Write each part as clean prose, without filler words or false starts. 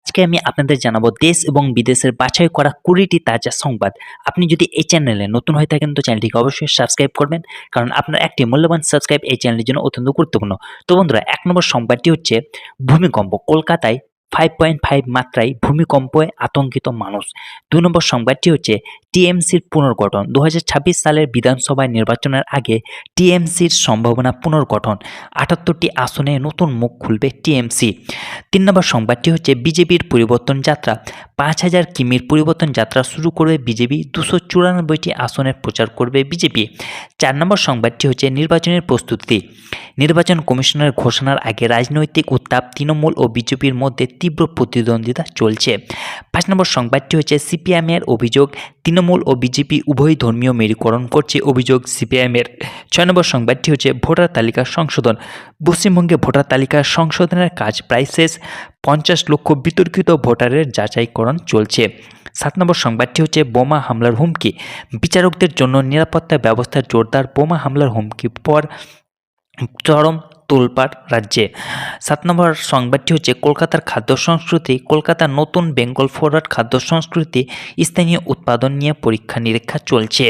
আজকে আমি আপনাদের জানাবো দেশ এবং বিদেশের বাছাই করা ২০টি তাজা সংবাদ। আপনি যদি এই চ্যানেলে নতুন হয়ে থাকেন তো চ্যানেলটিকে অবশ্যই সাবস্ক্রাইব করবেন। কারণ আপনার একটি মূল্যবান সাবস্ক্রাইব এই চ্যানেলের জন্য অত্যন্ত গুরুত্বপূর্ণ। তো বন্ধুরা ১ নম্বর সংবাদটি হচ্ছে ভূমিকম্প। কলকাতায় 5.5 মাত্রায় ভূমিকম্পে আতঙ্কিত মানুষ। ২ নম্বর সংবাদটি হচ্ছে টিএমসির পুনর্গঠন। ২০২৬ সালের বিধানসভা নির্বাচনের আগে টিএমসির সম্ভাবনা পুনর্গঠন। ৭৮টি আসনে নতুন মুখ খুলবে টিএমসি। ৩ নম্বর সংবাদটি হচ্ছে বিজেপির পরিবর্তন যাত্রা। ৫,০০০ কিমির পরিবর্তন যাত্রা শুরু করবে বিজেপি। ২৯৪টি আসনের প্রচার করবে বিজেপি। ৪ নম্বর সংবাদটি হচ্ছে নির্বাচনের প্রস্তুতি। নির্বাচন কমিশনের ঘোষণার আগে রাজনৈতিক উত্তাপ, তৃণমূল ও বিজেপির মধ্যে তীব্র প্রতিদ্বন্দ্বিতা চলছে। ৫ নম্বর সংবাদটি হচ্ছে সিপিএমের অভিযোগ, তৃণমূল ও বিজেপি উভয় ধর্মীয় মেরুকরণ করছে অভিযোগ সিপিএমের। ৬ নম্বর সংবাদটি হচ্ছে ভোটার তালিকা সংশোধন। পশ্চিমবঙ্গে ভোটার তালিকা সংশোধনের কাজ প্রায় শেষ। ৫০ লক্ষ বিতর্কিত ভোটারের যাচাইকরণ চলছে। ৭ নম্বর সংবাদটি হচ্ছে বোমা হামলার হুমকি। বিচারকদের জন্য নিরাপত্তা ব্যবস্থা জোরদার। বোমা হামলার হুমকি পর চরম তোলপাড় রাজ্যে। ৭ নম্বর সংবাদটি হচ্ছে কলকাতার খাদ্য সংস্কৃতি। কলকাতার নতুন বেঙ্গল ফরওয়ার্ড খাদ্য সংস্কৃতি, স্থানীয় উৎপাদন নিয়ে পরীক্ষা নিরীক্ষা চলছে।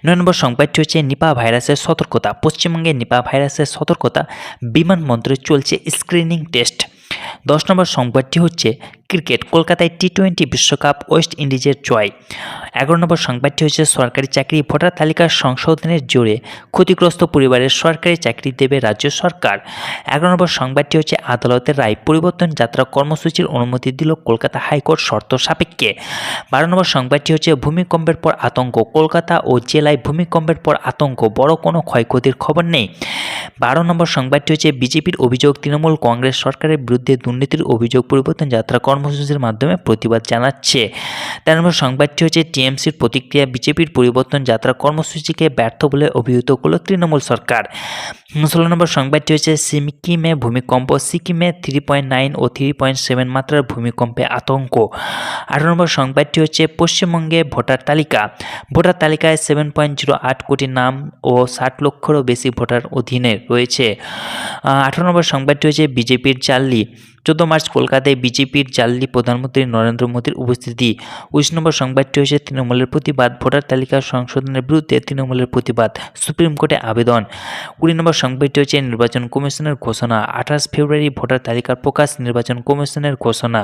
৯ নম্বর সংবাদটি হচ্ছে নিপা ভাইরাসের সতর্কতা। পশ্চিমবঙ্গে নিপা ভাইরাসের সতর্কতা, বিমানবন্দরে চলছে স্ক্রিনিং টেস্ট। ১০ নম্বর সংবাদটি হচ্ছে ক্রিকেট। কলকাতায় টি-20 বিশ্বকাপ, ওয়েস্ট ইন্ডিজের জয়। ১১ নম্বর সংবাদটি হচ্ছে সরকারি চাকরি। ভোটার তালিকার সংশোধনের জোরে ক্ষতিগ্রস্ত পরিবারের সরকারি চাকরি দেবে রাজ্য সরকার। ১১ নম্বর সংবাদটি হচ্ছে আদালতের রায়, পরিবর্তন যাত্রা কর্মসূচির অনুমতি দিল কলকাতা হাইকোর্ট শর্ত সাপেক্ষে। ১২ নম্বর সংবাদটি হচ্ছে ভূমিকম্পের পর আতঙ্ক। কলকাতা ও জেলায় ভূমিকম্পের পর আতঙ্ক, বড় কোনো ক্ষয়ক্ষতির খবর নেই। ১২ নম্বর সংবাদটি হচ্ছে বিজেপির অভিযোগ, তৃণমূল কংগ্রেস সরকারের বিরুদ্ধে দুর্নীতির অভিযোগ, পরিবর্তন যাত্রা কর্মসূচির মাধ্যমে প্রতিবাদ জানাচ্ছে। ১৩ নম্বর সংবাদটি হচ্ছে টিএমসির প্রতিক্রিয়া, বিজেপির পরিবর্তন যাত্রা কর্মসূচিকে ব্যর্থ বলে অভিহিত করল তৃণমূল সরকার। ১৬ নম্বর সংবাদটি হচ্ছে সিকিমে ভূমিকম্প। সিকিমে 3.9 ও 3.7 মাত্রার ভূমিকম্পে আতঙ্ক। ১৮ নম্বর সংবাদটি হচ্ছে পশ্চিমবঙ্গে ভোটার তালিকা। ভোটার তালিকায় 7.08 কোটি নাম ও ৬০ লক্ষেরও বেশি ভোটার অধীনে রয়েছে। ১৮ নম্বর সংবাদটি হচ্ছে বিজেপির জাল্লি। ১৪ মার্চ কলকাতায় বিজেপির জাল্লি প্রধানমন্ত্রী নরেন্দ্র মোদীর উপস্থিতি। ১৯ নম্বর সংবাদটি হচ্ছে তৃণমূলের প্রতিবাদ। ভোটার তালিকা সংশোধনের বিরুদ্ধে তৃণমূলের প্রতিবাদ, সুপ্রিম কোর্টে আবেদন। ২০ নম্বর সংবাদটি হচ্ছে নির্বাচন কমিশনের ঘোষণা। ২৮ ফেব্রুয়ারি ভোটার তালিকার প্রকাশ, নির্বাচন কমিশনের ঘোষণা।